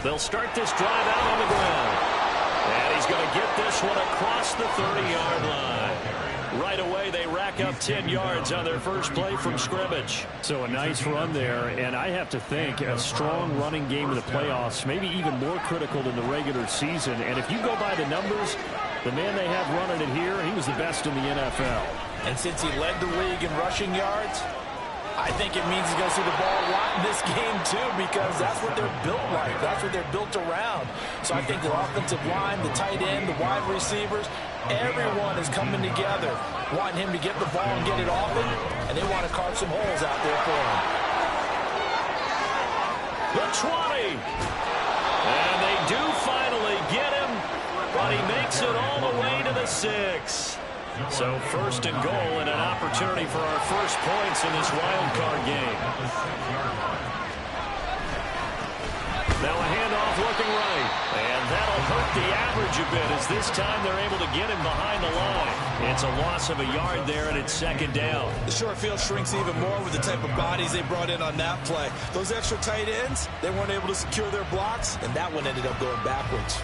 They'll start this drive out on the ground. And he's going to get this one across the 30-yard line. Right away, they rack up 10 yards on their first play from scrimmage. So a nice run there, and I have to think a strong running game in the playoffs, maybe even more critical than the regular season. And if you go by the numbers, the man they have running it here, he was the best in the NFL. And since he led the league in rushing yards, I think it means he's going to see the ball a lot in this game, too, because that's what they're built like. That's what they're built around. So I think the offensive line, the tight end, the wide receivers, everyone is coming together, wanting him to get the ball and get it often, and they want to carve some holes out there for him. The 20. And they do finally get him, but he makes it all the way to the 6. So first and goal and an opportunity for our first points in this wild card game. Now a handoff looking right. And that'll hurt the average a bit as this time they're able to get him behind the line. It's a loss of a yard there and it's second down. The short field shrinks even more with the type of bodies they brought in on that play. Those extra tight ends, they weren't able to secure their blocks, and that one ended up going backwards.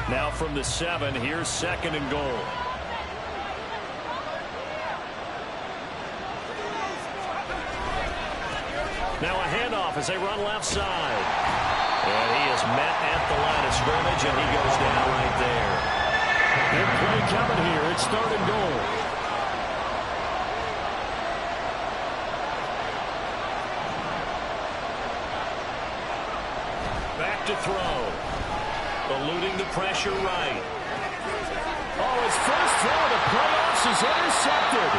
Now from the 7, here's second and goal. Now a handoff as they run left side. And he is met at the line of scrimmage, and he goes down right there. Big play coming here. It's third and goal. Back to throw. Eluding the pressure right. Oh, his first throw of the playoffs is intercepted.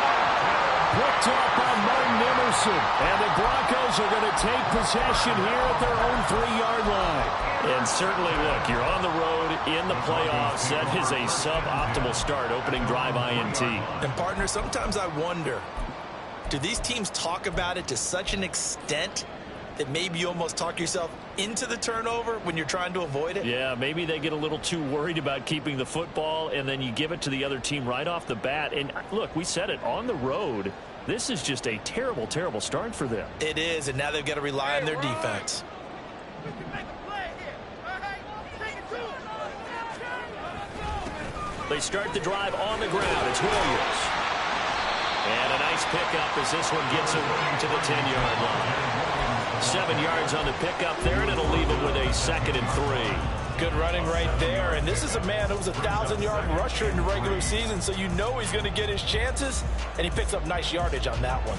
Picked up by Martin Emerson. And the Broncos are going to take possession here at their own 3-yard line. And certainly, look, you're on the road in the playoffs. That is a suboptimal start, opening drive INT. And, partner, sometimes I wonder, do these teams talk about it to such an extent that maybe you almost talk yourself into the turnover when you're trying to avoid it? Yeah, maybe they get a little too worried about keeping the football, and then you give it to the other team right off the bat. And, look, we said it, on the road, this is just a terrible, terrible start for them. It is, and now they've got to rely on their defense. They start the drive on the ground. It's Williams. And a nice pickup as this one gets him to the 10-yard line. 7 yards on the pickup there, and it'll leave it with a 2nd and 3. Good running right there. And this is a man who was a 1,000-yard rusher in the regular season, so you know he's going to get his chances, and he picks up nice yardage on that one.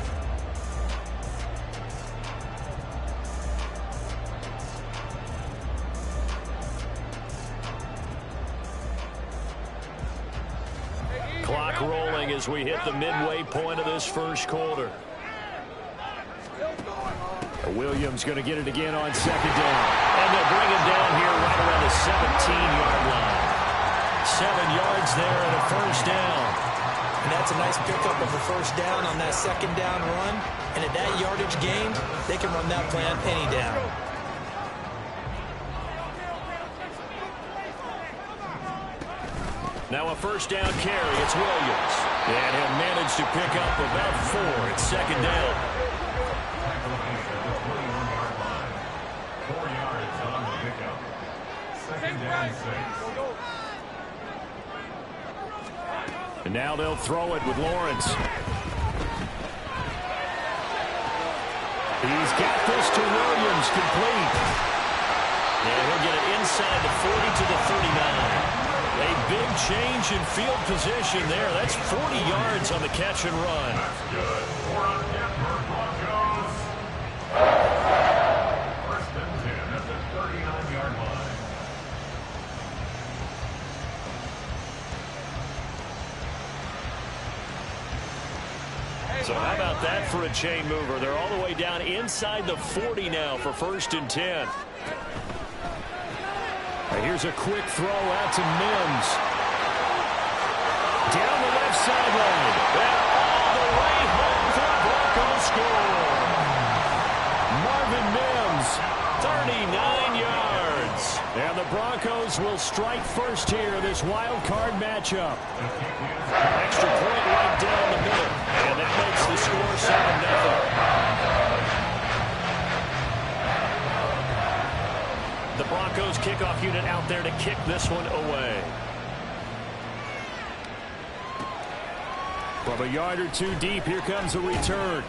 Clock rolling as we hit the midway point of this first quarter. Williams going to get it again on second down. And they'll bring him down here right around the 17-yard line. 7 yards there and a first down. And that's a nice pickup of a first down on that second down run. And at that yardage gained, they can run that play on any down. Now a first down carry. It's Williams. And he'll manage to pick up about 4. It's second down. And now they'll throw it with Lawrence. He's got this to Williams, complete. And he'll get it inside the 40 to the 39. A big change in field position there. That's 40 yards on the catch and run. Good for a Denver Broncos. First and 10 at the 39-yard line. So how about that for a chain mover? They're all the way down inside the 40 now for first and 10. Here's a quick throw out to Mims. Down the left sideline. And all the way home for the Broncos score. Marvin Mims. 39 yards. And the Broncos will strike first here, this wild card matchup. Extra point right down the middle. And that makes the score 7-0. The Broncos kickoff unit out there to kick this one away. From a yard or two deep, here comes a return.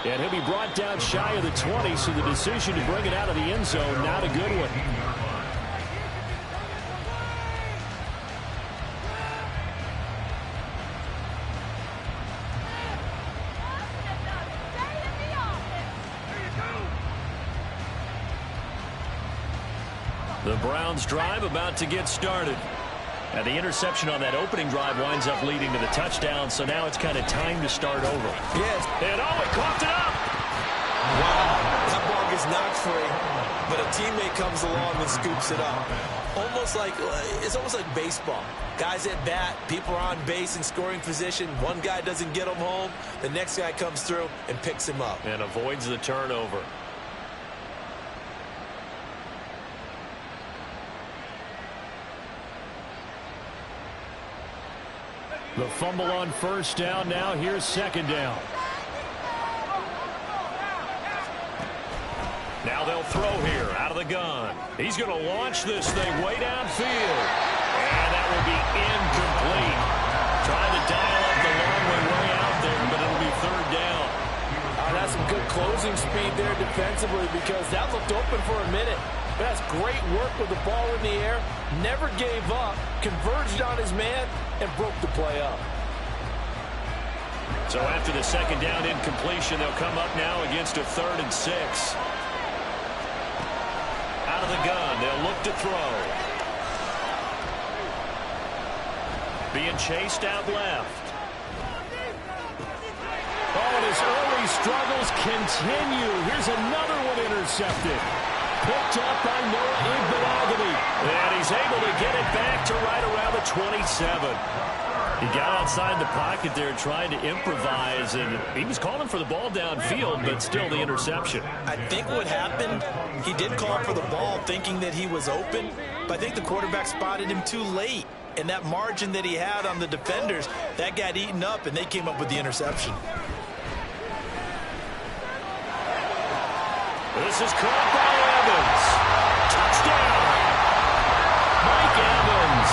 And he'll be brought down shy of the 20, so the decision to bring it out of the end zone, not a good one. The Browns drive about to get started. And the interception on that opening drive winds up leading to the touchdown, so now it's kind of time to start over. Yes. And oh, it coughed it up! Wow, that ball gets knocked free, but a teammate comes along and scoops it up. It's almost like baseball. Guys at bat, people are on base in scoring position. One guy doesn't get him home, the next guy comes through and picks him up. And avoids the turnover. The fumble on first down. Now here's second down. Now they'll throw here out of the gun. He's going to launch this thing way downfield. And that will be incomplete. Trying to dial up the long way out there, but it'll be third down. That's some good closing speed there defensively, because that looked open for a minute. That's great work with the ball in the air. Never gave up, converged on his man, and broke the play up. So after the second down incompletion, they'll come up now against a 3rd and 6. Out of the gun, they'll look to throw. Being chased out left. Oh, and his early struggles continue. Here's another one intercepted. Picked up by Noah Igbenogany. And he's able to get it back to right around the 27. He got outside the pocket there trying to improvise, and he was calling for the ball downfield, but still the interception. I think what happened, he did call for the ball thinking that he was open, but I think the quarterback spotted him too late. And that margin that he had on the defenders, that got eaten up, and they came up with the interception. This is caught by Evans. Touchdown! Mike Evans,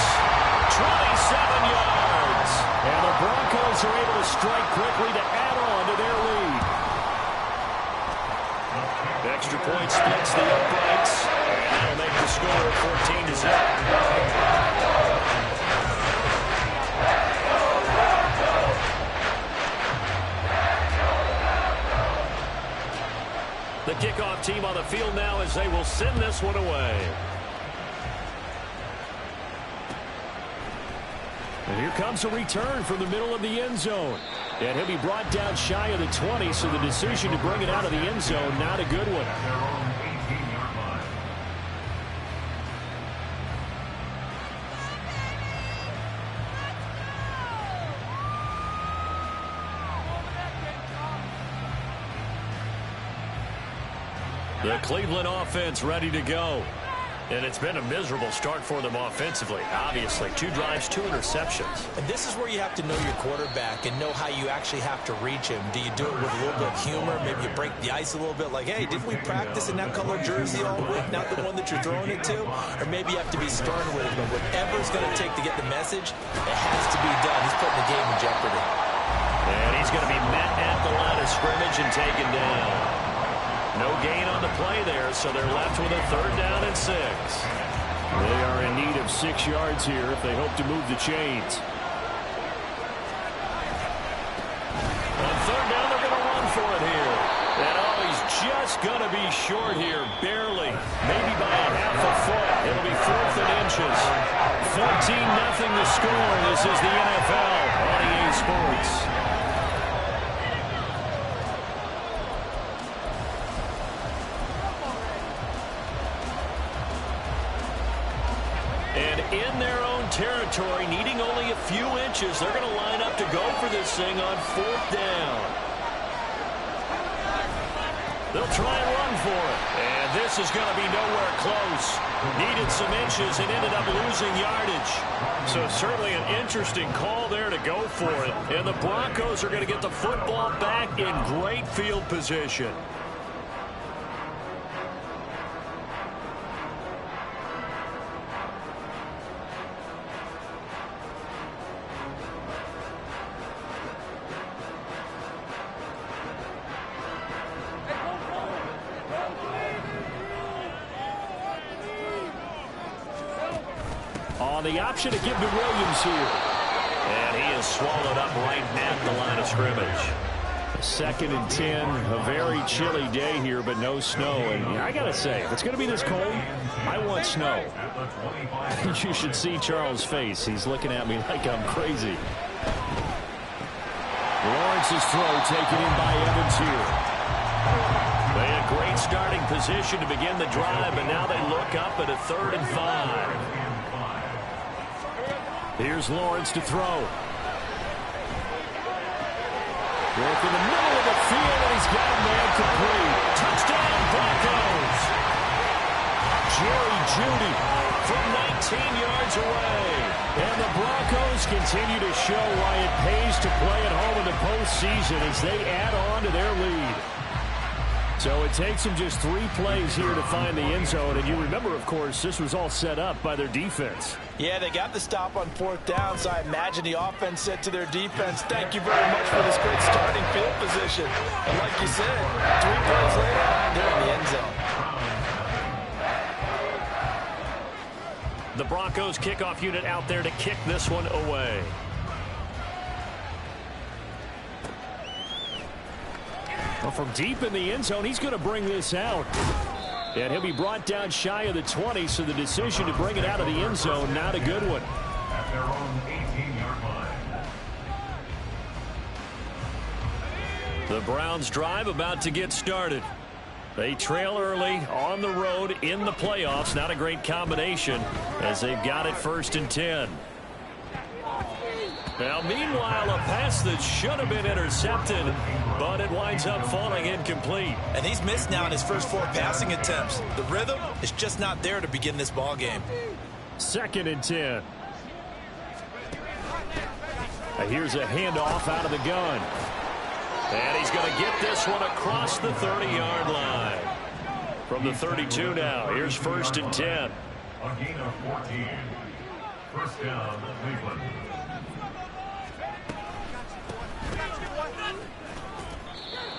27 yards. And the Broncos are able to strike quickly to add on to their lead. The extra point splits the uprights. And that'll make the score 14-0. The kickoff team on the field now as they will send this one away. And here comes a return from the middle of the end zone. And he'll be brought down shy of the 20, so the decision to bring it out of the end zone, not a good one. The Cleveland offense ready to go. And it's been a miserable start for them offensively. Obviously, 2 drives, 2 interceptions. And this is where you have to know your quarterback and know how you actually have to reach him. Do you do it with a little bit of humor? Maybe you break the ice a little bit, like, hey, didn't we practice in that color jersey all week, not the one that you're throwing it to? Or maybe you have to be stern with him. Whatever it's going to take to get the message, it has to be done. He's putting the game in jeopardy. And he's going to be met at the line of scrimmage and taken down. No gain on the play there, so they're left with a 3rd down and 6. They are in need of 6 yards here if they hope to move the chains. On 3rd down, they're going to run for it here. And oh, he's just going to be short here, barely. Maybe by a half a foot. It'll be 4th and inches. 14-0 the score. This is the NFL on EA Sports. And in their own territory, needing only a few inches, they're going to line up to go for this thing on 4th down. They'll try and run for it. And this is going to be nowhere close. Needed some inches and ended up losing yardage. So certainly an interesting call there to go for it. And the Broncos are going to get the football back in great field position. On the option to give to Williams here. And he is swallowed up right at the line of scrimmage. 2nd and 10, a very chilly day here, but no snow. And I got to say, if it's going to be this cold, I want snow. You should see Charles' face. He's looking at me like I'm crazy. Lawrence's throw taken in by Evans here. They had great starting position to begin the drive, but now they look up at a 3rd and 5. Here's Lawrence to throw. Work in the middle of the field, and he's got a man complete. Touchdown, Broncos. Jerry Jeudy from 19 yards away. And the Broncos continue to show why it pays to play at home in the postseason as they add on to their lead. So it takes them just 3 plays here to find the end zone. And you remember, of course, this was all set up by their defense. Yeah, they got the stop on 4th down, so I imagine the offense said to their defense, thank you very much for this great starting field position. And like you said, 3 plays later, they're in the end zone. The Broncos kickoff unit out there to kick this one away. Well, from deep in the end zone, he's going to bring this out. And he'll be brought down shy of the 20, so the decision to bring it out of the end zone, not a good one. At their own 18-yard line. The Browns drive about to get started. They trail early on the road in the playoffs. Not a great combination as they've got it 1st and 10. Now, meanwhile, a pass that should have been intercepted, but it winds up falling incomplete. And he's missed now in his first 4 passing attempts. The rhythm is just not there to begin this ball game. 2nd and 10. Here's a handoff out of the gun. And he's going to get this one across the 30-yard line. From the 32 now, here's 1st and 10. A gain of 14. First down, Cleveland.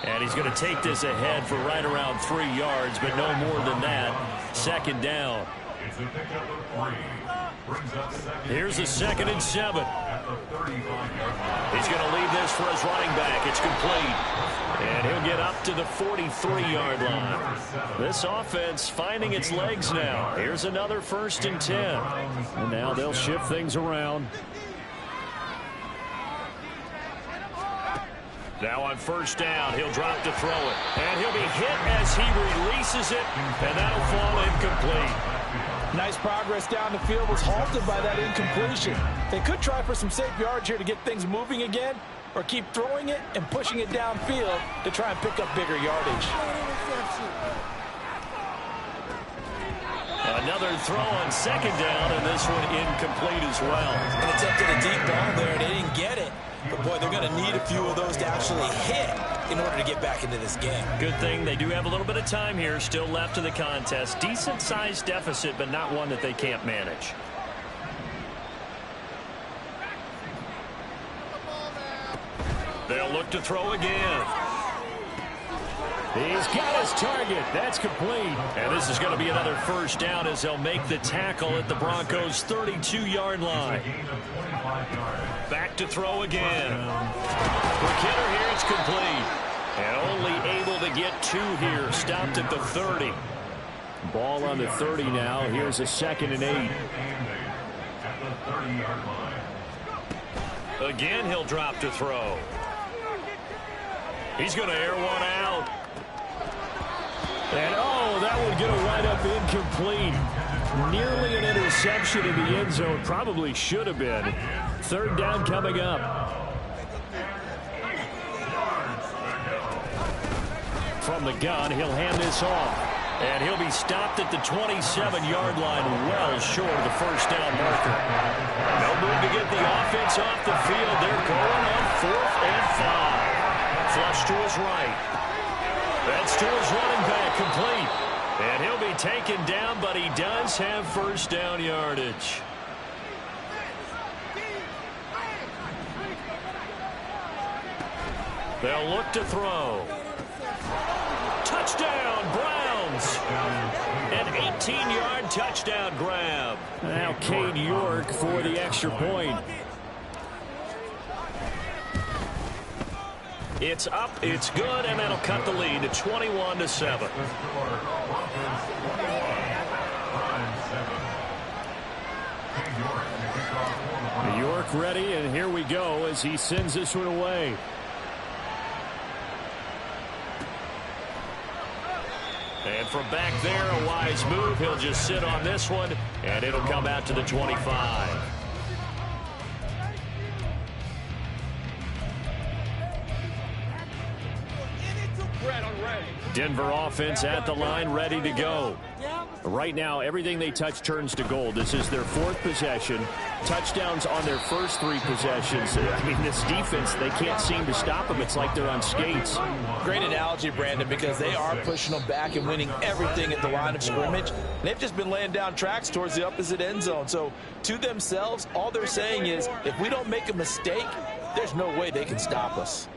And he's going to take this ahead for right around 3 yards, but no more than that. 2nd down. It's a pickup of 3. Brings up 2nd. Here's a 2nd and 7. At the 35-yard line. He's going to leave this for his running back. It's complete. And he'll get up to the 43-yard line. This offense finding its legs now. Here's another 1st and 10. And now they'll shift things around. Now on 1st down, he'll drop to throw it. And he'll be hit as he releases it, and that'll fall incomplete. Nice progress down the field was halted by that incompletion. They could try for some safe yards here to get things moving again, or keep throwing it and pushing it downfield to try and pick up bigger yardage. Another throw on 2nd down, and this one incomplete as well. And attempted a deep ball there, and they didn't get it. But, boy, they're going to need a few of those to actually hit in order to get back into this game. Good thing they do have a little bit of time here still left in the contest. Decent-sized deficit, but not one that they can't manage. They'll look to throw again. He's got his target. That's complete. And this is going to be another 1st down as they'll make the tackle at the Broncos' 32-yard line. Back to throw again. For Kidder here, it's complete. And only able to get 2 here. Stopped at the 30. Ball on the 30 now. Here's a 2nd and 8. Again, he'll drop to throw. He's going to air one out. And, oh, that would get a right-up incomplete. Nearly an interception in the end zone. Probably should have been. 3rd down coming up. From the gun, he'll hand this off. And he'll be stopped at the 27-yard line, well short of the first down marker. No move to get the offense off the field. They're going on 4th and 5. Flush to his right. That's to his running back, complete. And he'll be taken down, but he does have first down yardage. They'll look to throw. Touchdown, Browns. An 18-yard touchdown grab. Now Cade York for the extra point. It's up, it's good, and that'll cut the lead to 21-7. York ready, and here we go as he sends this one away. And from back there, a wise move. He'll just sit on this one, and it'll come out to the 25. Denver offense at the line, ready to go. Right now, everything they touch turns to gold. This is their 4th possession. Touchdowns on their first 3 possessions. I mean, this defense, they can't seem to stop them. It's like they're on skates. Great analogy, Brandon, because they are pushing them back and winning everything at the line of scrimmage. They've just been laying down tracks towards the opposite end zone. So, to themselves, all they're saying is, if we don't make a mistake, there's no way they can stop us.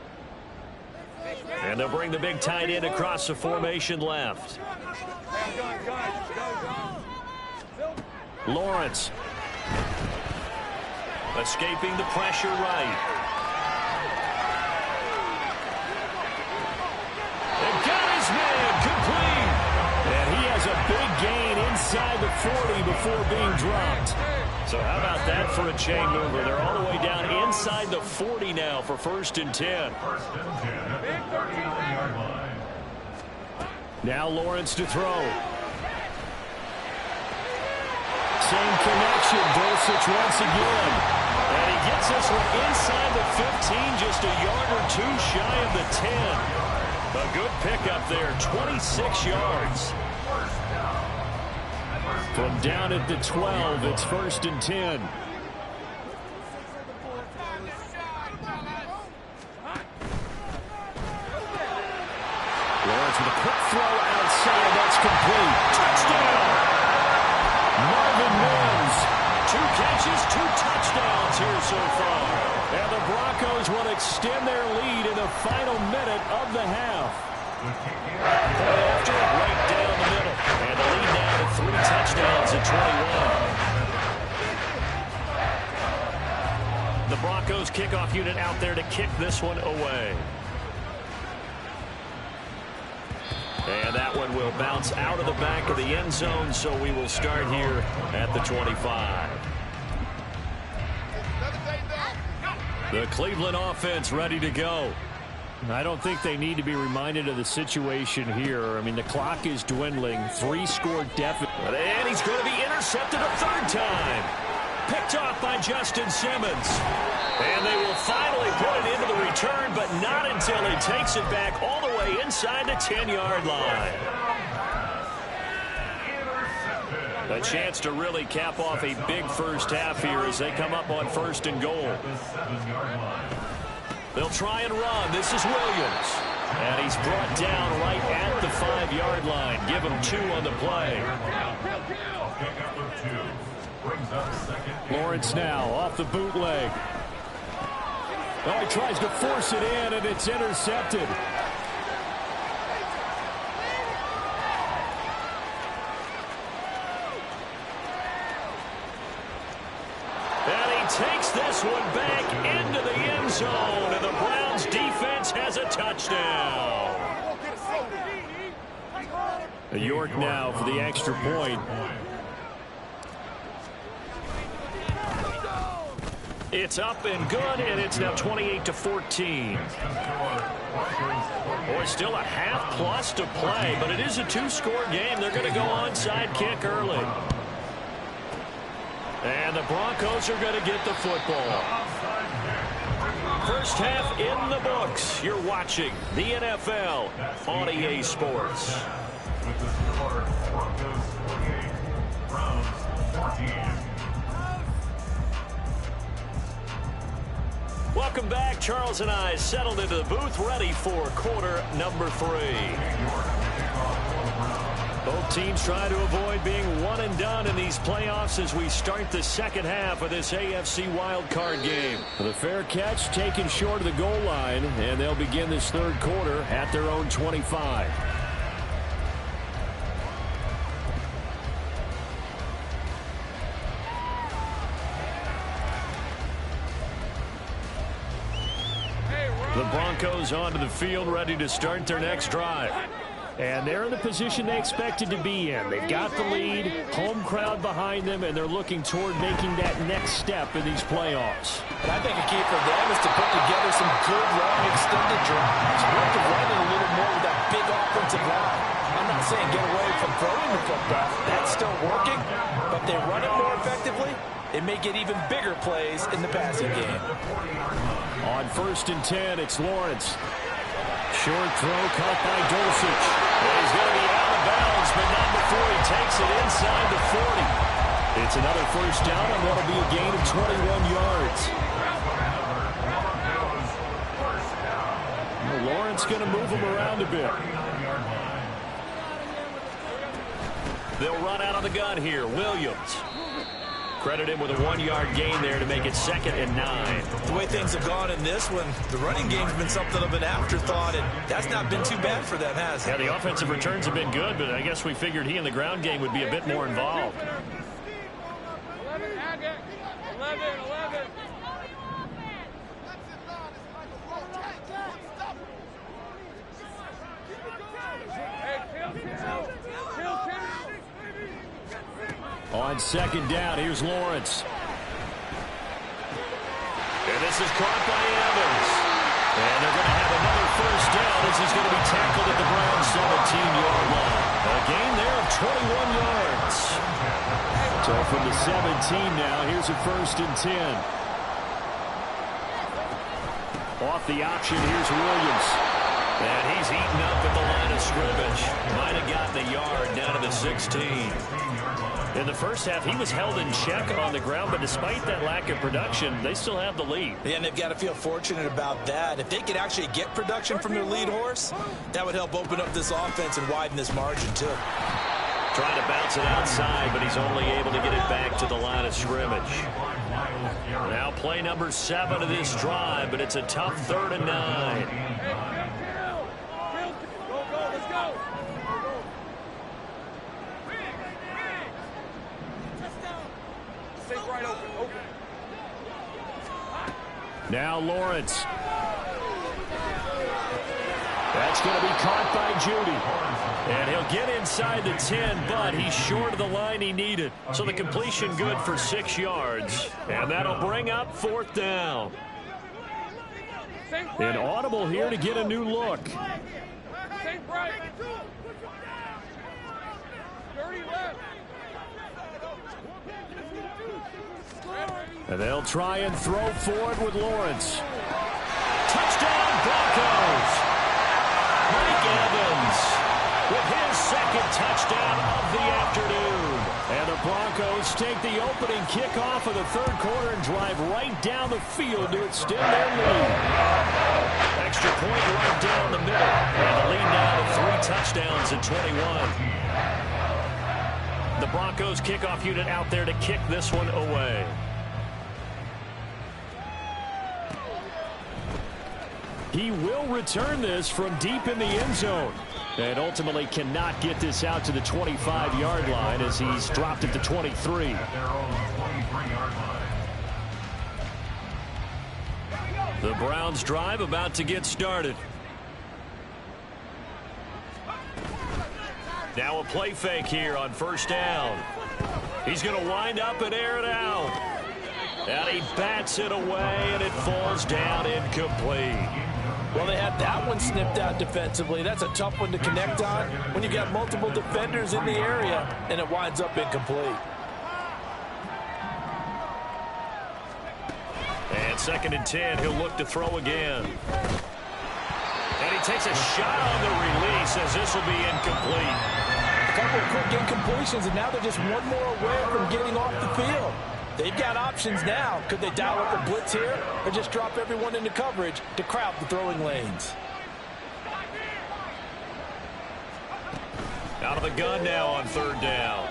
And they'll bring the big tight end across the formation left. Lawrence. Escaping the pressure right. They got his man complete. And he has a big gain inside the 40 before being dropped. So how about that for a chain mover? They're all the way down inside the 40 now for 1st and 10. Now Lawrence to throw. Same connection. Dulcich once again. And he gets this one inside the 15, just a yard or 2 shy of the 10. A good pickup there, 26 yards. From down at the 12, it's 1st and 10. Lawrence with a quick throw outside. That's complete. Touchdown! Marvin Mims. 2 catches, 2 touchdowns here so far. And the Broncos will extend their lead in the final minute of the half. After right down the middle. And the lead now to 3 touchdowns at 21. The Broncos kickoff unit out there to kick this one away. And that one will bounce out of the back of the end zone, so we will start here at the 25. The Cleveland offense ready to go. I don't think they need to be reminded of the situation here. I mean, the clock is dwindling. 3-score deficit. And he's going to be intercepted a 3rd time. Picked off by Justin Simmons. And they will finally put it into the return, but not until he takes it back all the way inside the 10-yard line. A chance to really cap off a big first half here as they come up on 1st and goal. They'll try and run. This is Williams. And he's brought down right at the 5-yard line. Give him 2 on the play. Lawrence now off the bootleg. Oh, he tries to force it in, and it's intercepted. And he takes this one back into the end zone, and the Browns defense has a touchdown. York now for the extra point. It's up and good, and it's now 28-14. Boy, still a half plus to play, but it is a 2-score game. They're going to go onside kick early. And the Broncos are going to get the football. First half in the books. You're watching the NFL on EA Sports. With the score, Broncos 48, Browns 14. Welcome back. Charles and I settled into the booth, ready for quarter number 3. Both teams try to avoid being one and done in these playoffs as we start the second half of this AFC wildcard game. The fair catch taken short of the goal line, and they'll begin this third quarter at their own 25. The Broncos onto the field, ready to start their next drive. And they're in the position they expected to be in. They've got the lead, home crowd behind them, and they're looking toward making that next step in these playoffs. And I think a key for them is to put together some good, long, extended drives. You have to run it a little more with that big offensive line. I'm not saying get away from throwing the football. That's still working, but they run it more effectively. It may get even bigger plays in the passing game. On 1st and 10, it's Lawrence. Short throw caught by Dulcich. He's going to be out of bounds, but not before he takes it inside the 40. It's another first down, and that'll be a gain of 21 yards. Well, Lawrence going to move him around a bit. They'll run out of the gun here. Williams. Credit him with a 1-yard gain there to make it 2nd and 9. The way things have gone in this one, the running game's been something of an afterthought, and that's not been too bad for them, has it? Yeah, the offensive returns have been good, but I guess we figured he in the ground game would be a bit more involved. 11. On 2nd down, here's Lawrence. And this is caught by Evans. And they're going to have another first down as he's going to be tackled at the Browns' 17-yard line. A gain there of 21 yards. So from the 17 now, here's a 1st and 10. Off the option, here's Williams. And he's eaten up at the line of scrimmage. Might have gotten a yard down to the 16. In the first half, he was held in check on the ground, but despite that lack of production, they still have the lead. Yeah, and they've got to feel fortunate about that. If they could actually get production from their lead horse, that would help open up this offense and widen this margin, too. Trying to bounce it outside, but he's only able to get it back to the line of scrimmage. Now play number 7 of this drive, but it's a tough 3rd and 9. Now Lawrence. That's going to be caught by Judy. And he'll get inside the 10, but he's short of the line he needed. So the completion good for 6 yards. And that'll bring up 4th down. An audible here to get a new look. And they'll try and throw forward with Lawrence. Touchdown, Broncos! Mike Evans with his 2nd touchdown of the afternoon. And the Broncos take the opening kickoff of the 3rd quarter and drive right down the field to extend their lead. Extra point right down the middle. And the lead now to 3 touchdowns at 21. The Broncos kickoff unit out there to kick this one away. He will return this from deep in the end zone. And ultimately cannot get this out to the 25-yard line as he's dropped at the 23. The Browns drive about to get started. Now a play fake here on 1st down. He's going to wind up and air it out. And he bats it away, and it falls down incomplete. Well, they had that one snipped out defensively. That's a tough one to connect on when you've got multiple defenders in the area, and it winds up incomplete. And 2nd and 10. He'll look to throw again. And he takes a shot on the release as this will be incomplete. A couple of quick incompletions, and now they're just one more away from getting off the field. They've got options now. Could they dial up a blitz here or just drop everyone into coverage to crowd the throwing lanes? Out of the gun now on 3rd down.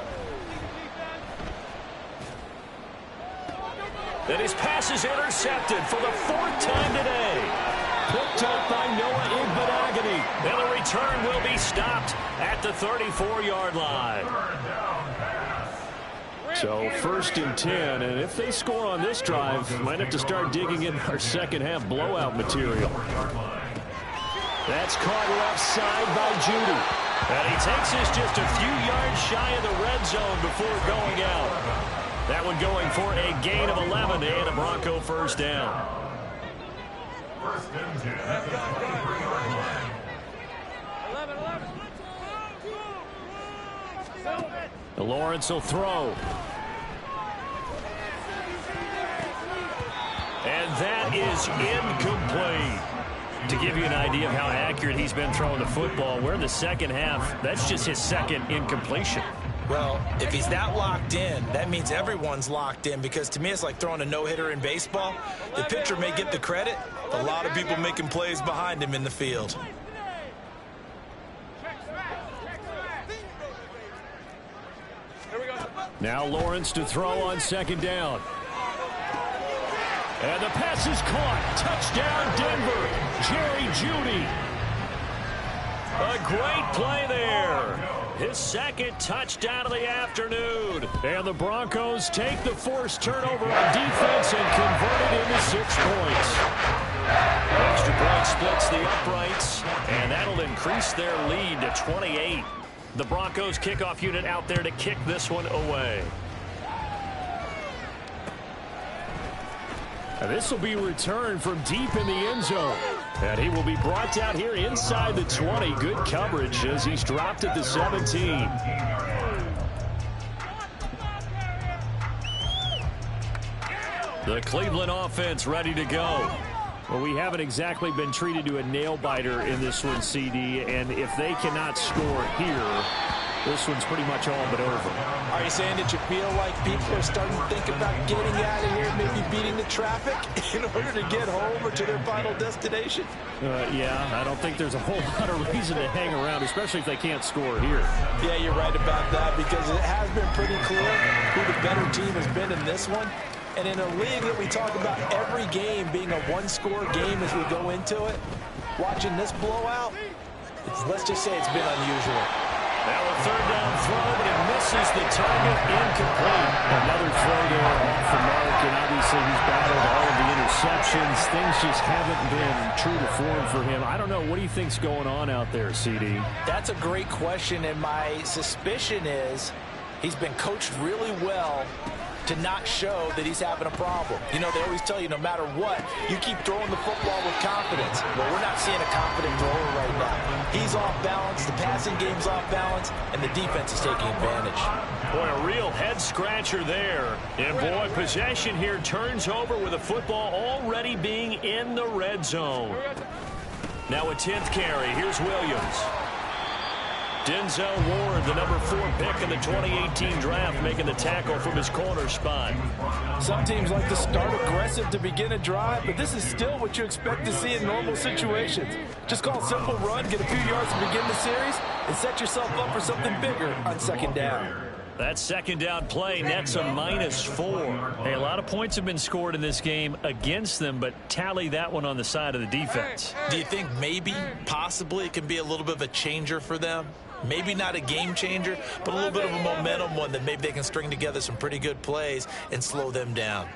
And his pass is intercepted for the 4th time today. Picked up by Noah Igbinoghene. And the return will be stopped at the 34-yard line. So 1st and 10, and if they score on this drive, might have to start digging in our second-half blowout material. That's caught left side by Judy. And he takes this just a few yards shy of the red zone before going out. That one going for a gain of 11 and a Bronco 1st down. 1st and 10 at the 23-yard line. 11. Lawrence will throw. And that is incomplete. To give you an idea of how accurate he's been throwing the football, we're in the second half. That's just his 2nd incompletion. Well, if he's that locked in, that means everyone's locked in, because to me it's like throwing a no-hitter in baseball. The pitcher may get the credit, a lot of people making plays behind him in the field. Now Lawrence to throw on 2nd down. And the pass is caught. Touchdown, Denver. Jerry Jeudy. A great play there. His 2nd touchdown of the afternoon. And the Broncos take the forced turnover on defense and convert it into 6 points. Extra point splits the uprights, and that'll increase their lead to 28. The Broncos kickoff unit out there to kick this one away. This will be returned from deep in the end zone. And he will be brought down here inside the 20. Good coverage as he's dropped at the 17. The Cleveland offense ready to go. Well, we haven't exactly been treated to a nail-biter in this one, CD. And if they cannot score here, this one's pretty much all but over. Are you saying that you feel like people are starting to think about getting out of here, maybe beating the traffic in order to get home or to their final destination? Yeah, I don't think there's a whole lot of reason to hang around, especially if they can't score here. Yeah, you're right about that, because it has been pretty clear who the better team has been in this one. And in a league that we talk about every game being a one-score game as we go into it, watching this blowout, let's just say it's been unusual. Now a 3rd down throw, but it misses the target, incomplete. Another throw there off the mark, and obviously he's battled all of the interceptions. Things just haven't been true to form for him. I don't know. What do you think's going on out there, CD? That's a great question, and my suspicion is he's been coached really well to not show that he's having a problem. You know, they always tell you no matter what, you keep throwing the football with confidence. Well, we're not seeing a confident thrower right now. He's off balance, the passing game's off balance, and the defense is taking advantage. Boy, a real head-scratcher there. And, boy, possession here turns over with the football already being in the red zone. Now a 10th carry. Here's Williams. Denzel Ward, the number 4 pick in the 2018 draft, making the tackle from his corner spot. Some teams like to start aggressive to begin a drive, but this is still what you expect to see in normal situations. Just call a simple run, get a few yards to begin the series, and set yourself up for something bigger on 2nd down. That 2nd down play nets a -4. Hey, a lot of points have been scored in this game against them, but tally that one on the side of the defense. Do you think maybe, possibly, it can be a little bit of a changer for them? Maybe not a game changer, but a little bit of a momentum one that maybe they can string together some pretty good plays and slow them down.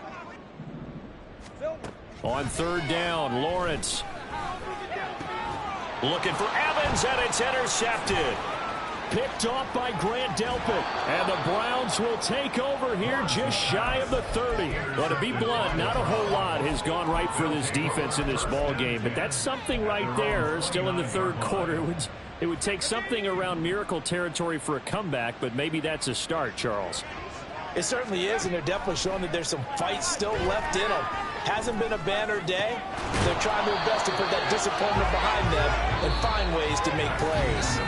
On 3rd down, Lawrence looking for Evans, and it's intercepted. Picked off by Grant Delpit, and the Browns will take over here just shy of the 30. Well, to be blunt, not a whole lot has gone right for this defense in this ball game, but that's something right there. Still in the 3rd quarter, it would take something around miracle territory for a comeback, but maybe that's a start, Charles. It certainly is, and they're definitely showing that there's some fight still left in them. Hasn't been a banner day. They're trying their best to put that disappointment behind them and find ways to make plays.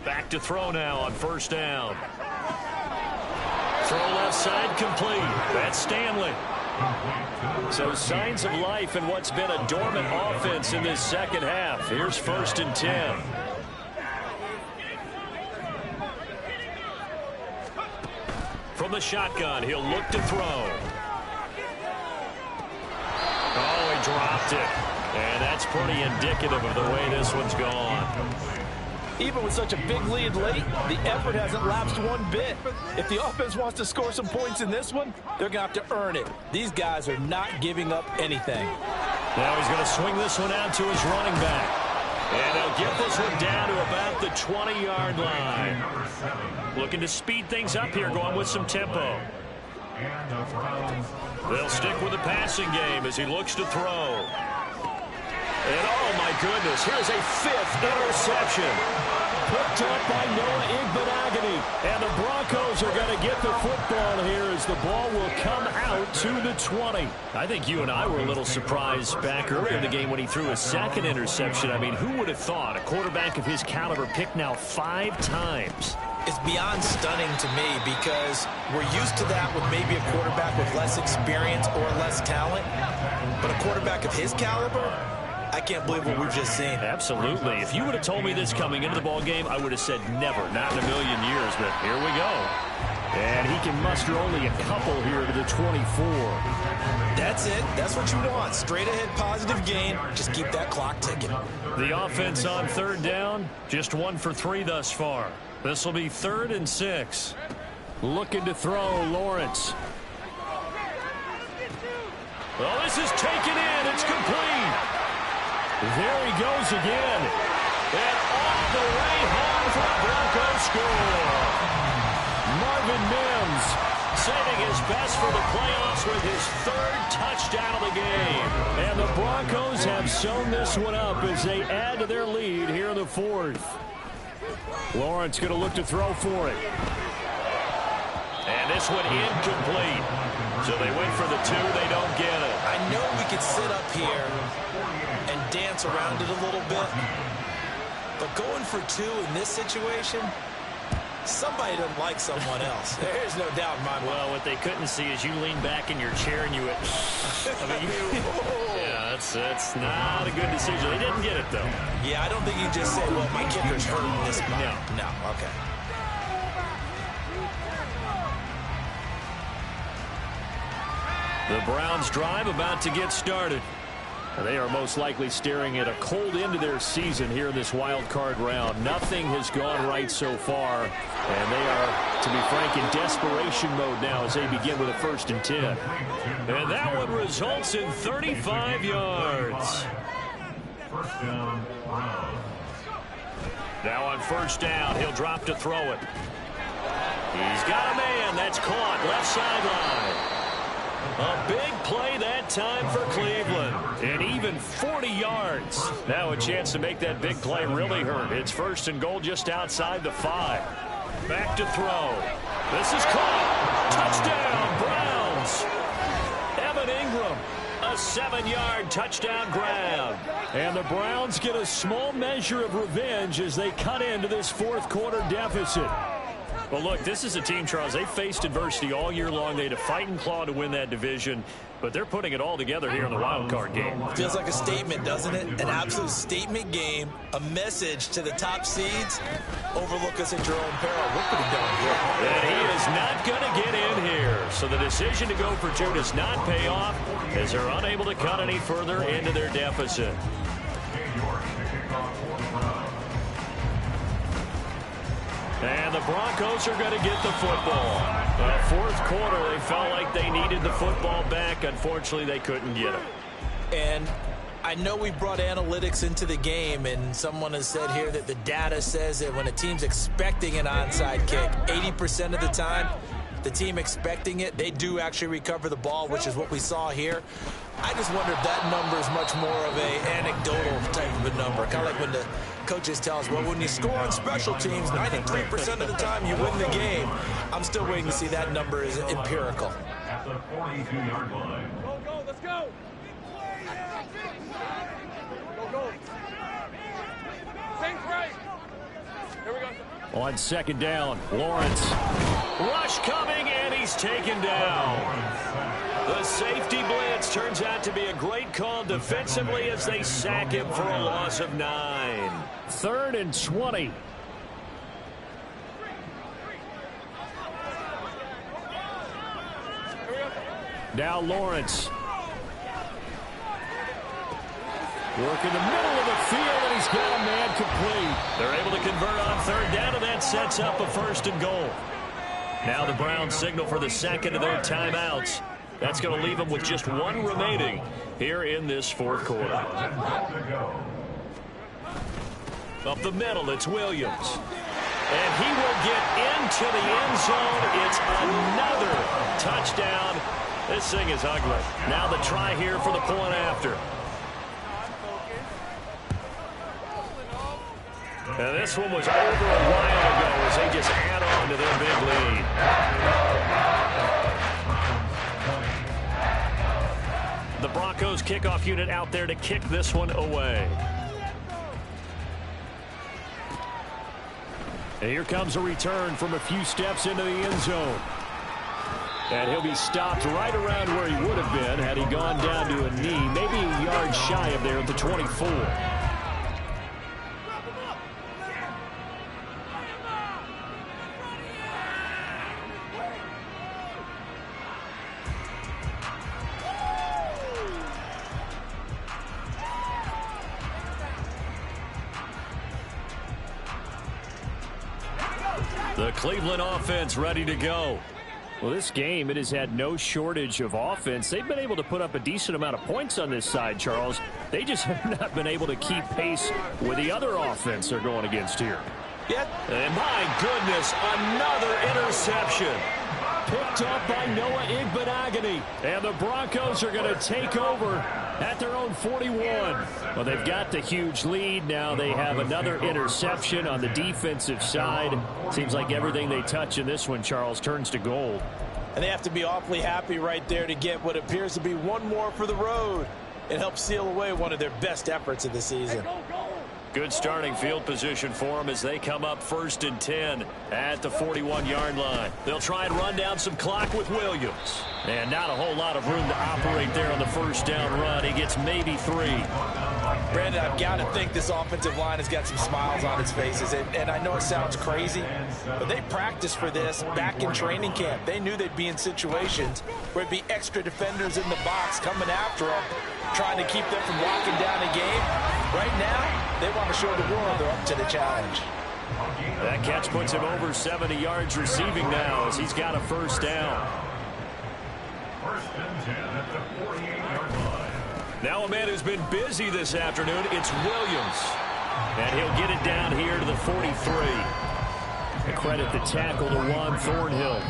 Back to throw now on first down. Throw left side complete. That's Stanley. So signs of life in what's been a dormant offense in this second half. Here's 1st and 10. From the shotgun, he'll look to throw. Oh, he dropped it. And that's pretty indicative of the way this one's gone. Even with such a big lead late, the effort hasn't lapsed one bit. If the offense wants to score some points in this one, they're going to have to earn it. These guys are not giving up anything. Now he's going to swing this one out to his running back. And they'll get this one down to about the 20-yard line. Looking to speed things up here, going with some tempo. They'll stick with the passing game as he looks to throw. And oh my goodness, here's a 5th interception. Picked up by Noah Igbinoghene. And the Broncos are going to get the football here as the ball will come out to the 20. I think you and I were a little surprised back earlier in the game when he threw his 2nd interception. I mean, who would have thought a quarterback of his caliber picked now 5 times? It's beyond stunning to me because we're used to that with maybe a quarterback with less experience or less talent. But a quarterback of his caliber, I can't believe what we've just seen. Absolutely. If you would have told me this coming into the ball game, I would have said never, not in a million years. But here we go. And he can muster only a couple here to the 24. That's it. That's what you want. Straight ahead positive gain. Just keep that clock ticking. The offense on 3rd down, just 1 for 3 thus far. This will be 3rd and 6. Looking to throw, Lawrence. Well, this is taken in. It's complete. There he goes again. And all the way home for the Broncos score. Marvin Mims saving his best for the playoffs with his 3rd touchdown of the game. And the Broncos have sewn this one up as they add to their lead here in the 4th. Lawrence going to look to throw for it. And this one incomplete. So they went for the 2. They don't get it. I know we could sit up here and dance around it a little bit. But going for 2 in this situation, somebody doesn't like someone else. There's no doubt in my mind. Well, what they couldn't see is you lean back in your chair and you went, yeah, that's not a good decision. They didn't get it, though. Yeah, I don't think you just say, well, my kicker's hurting this spot. No, okay. The Browns drive about to get started. They are most likely staring at a cold end to their season here in this wild card round. Nothing has gone right so far, and they are, to be frank, in desperation mode now as they begin with a 1st and 10. And that one results in 35 yards. Now on 1st down, he'll drop to throw it. He's got a man. That's caught left sideline. A big play that time for Cleveland. And even 40 yards. Now a chance to make that big play really hurt. It's 1st and goal just outside the 5. Back to throw. This is caught. Touchdown, Browns. Evan Ingram, a 7-yard touchdown grab. And the Browns get a small measure of revenge as they cut into this 4th quarter deficit. Well, look, this is a team, Charles. They faced adversity all year long. They had to fight and claw to win that division, but they're putting it all together here in the wild card game. Feels like a statement, doesn't it? An absolute statement game, a message to the top seeds. Overlook us at your own peril. We're pretty darn good. And he is not going to get in here. So the decision to go for 2 does not pay off as they're unable to cut any further into their deficit. And the Broncos are going to get the football. 4th quarter, they felt like they needed the football back. Unfortunately, they couldn't get it. And I know we brought analytics into the game, and someone has said here that the data says that when a team's expecting an onside kick, 80% of the time, the team expecting it, they do actually recover the ball, which is what we saw here. I just wonder if that number is much more of a anecdotal type of a number. Kind of like when the coaches tell us, well, when you score on special teams, 93% of the time you win the game. I'm still waiting to see that number is empirical. At the 42-yard line. Go, let's go. Go. Saints right. Here we go. On second down, Lawrence. Rush coming, and he's taken down. The safety blitz turns out to be a great call defensively as they sack him for a loss of 9. 3rd and 20. Now Lawrence. Work in the middle of the field, and he's got a man complete. They're able to convert on 3rd down, and that sets up a 1st and goal. Now the Browns signal for the second of their timeouts. That's going to leave them with just 1 remaining here in this 4th quarter. Up the middle, it's Williams. And he will get into the end zone. It's another touchdown. This thing is ugly. Now the try here for the point after. And this one was over a while ago as they just add on to their big lead. The Broncos kickoff unit out there to kick this one away. And here comes a return from a few steps into the end zone. And he'll be stopped right around where he would have been had he gone down to a knee, maybe a yard shy of there at the 24. The Cleveland offense ready to go. Well, this game, it has had no shortage of offense. They've been able to put up a decent amount of points on this side, Charles. They just have not been able to keep pace with the other offense they're going against here. Yep. And my goodness, another interception. Picked up by Noah Igbinoghene. And the Broncos are going to take over at their own 41. Well, they've got the huge lead. Now they have another interception on the defensive side. Seems like everything they touch in this one, Charles, turns to gold. And they have to be awfully happy right there to get what appears to be one more for the road and help seal away one of their best efforts of the season. Good starting field position for them as they come up 1st and 10 at the 41-yard line. They'll try and run down some clock with Williams. And not a whole lot of room to operate there on the 1st down run. He gets maybe 3. Brandon, I've got to think this offensive line has got some smiles on its faces. And I know it sounds crazy, but they practiced for this back in training camp. They knew they'd be in situations where it'd be extra defenders in the box coming after them, trying to keep them from locking down a game. Right now, they want to show the world they're up to the challenge. That catch puts him over 70 yards receiving now as he's got a 1st down. 1st and 10 at the 48-yard line. Now a man who's been busy this afternoon, it's Williams. And he'll get it down here to the 43. And credit the tackle to Juan Thornhill.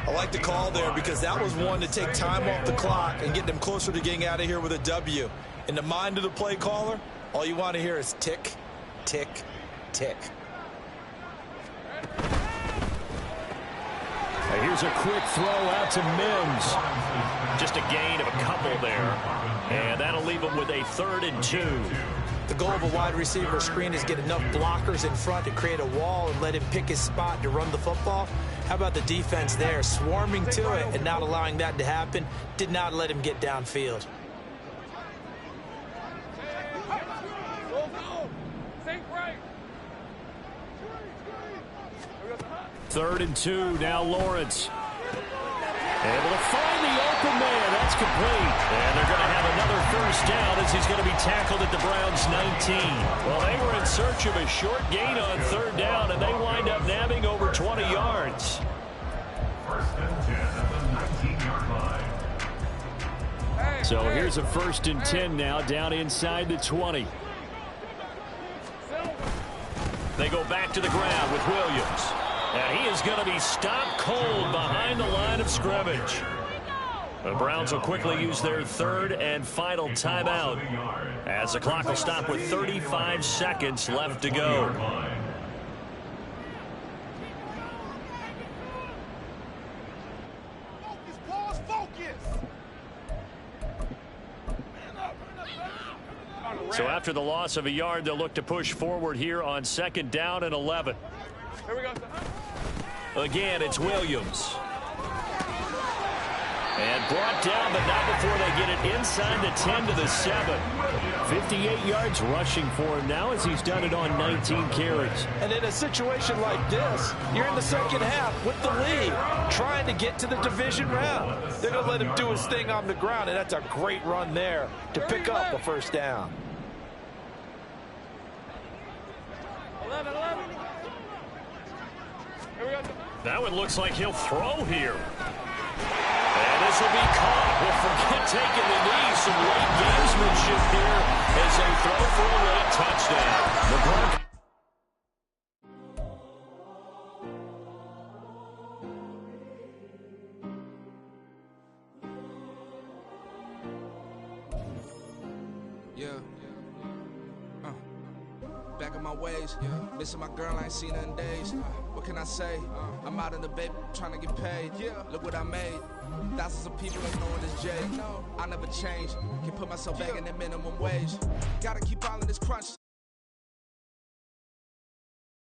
I like the call there because that was one to take time off the clock and get them closer to getting out of here with a W. In the mind of the play caller, all you want to hear is tick, tick, tick. Here's a quick throw out to Mims. Just a gain of a couple there. And that'll leave him with a 3rd and 2. The goal of a wide receiver screen is get enough blockers in front to create a wall and let him pick his spot to run the football. How about the defense there, swarming to it and not allowing that to happen? Did not let him get downfield. 3rd and 2. Now Lawrence. Able to find the open man. That's complete. And they're going to have another 1st down as he's going to be tackled at the Browns' 19. Well, they were in search of a short gain on 3rd down, and they wind up nabbing over 20 yards. 1st and 10 at the 19-yard line. So here's a 1st and 10 now down inside the 20. They go back to the ground with Williams. And he is going to be stopped cold behind the line of scrimmage. The Browns will quickly use their third and final timeout as the clock will stop with 35 seconds left to go. So after the loss of a yard, they'll look to push forward here on 2nd down and 11. Here we go. Again, it's Williams. And brought down, but not before they get it inside the 10 to the 7. 58 yards rushing for him now as he's done it on 19 carries. And in a situation like this, you're in the second half with the lead, trying to get to the division round. They're going to let him do his thing on the ground, and that's a great run there to pick up a first down. 11. Here we go. Now it looks like he'll throw here. And this will be caught. Well, forget taking the knee. Some late gamesmanship here as they throw for a late touchdown. The Broncos. Back in my ways, missing my girl, I ain't seen her in days. What can I say? I'm out in the baby, trying to get paid. Look what I made. Thousands of people ignoring this J. I never change. Can put myself back in the minimum wage. Gotta keep all of this crunch.